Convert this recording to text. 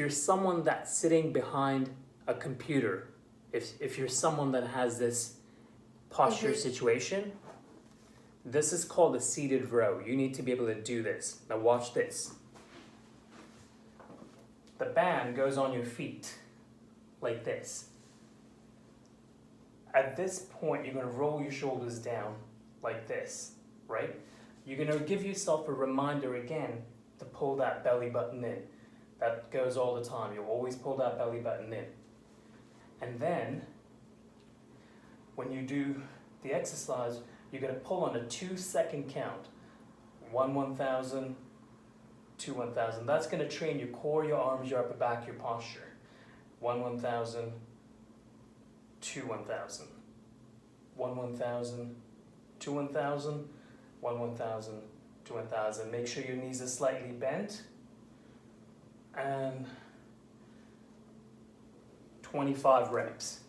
you're someone that's sitting behind a computer, if you're someone that has this posture situation, this is called a seated row. You need to be able to do this. Now watch this. The band goes on your feet like this. At this point, you're going to roll your shoulders down like this, right? You're going to give yourself a reminder again to pull that belly button in. That goes all the time. You always pull that belly button in. And then, when you do the exercise, you're going to pull on a 2-second count. 1 1,000, 2 1,000. That's going to train your core, your arms, your upper back, your posture. 1 1,000, 2 1,000. 1 1,000, 2 1,000, 1 1,000, 2 1,000. Make sure your knees are slightly bent. And 25 reps.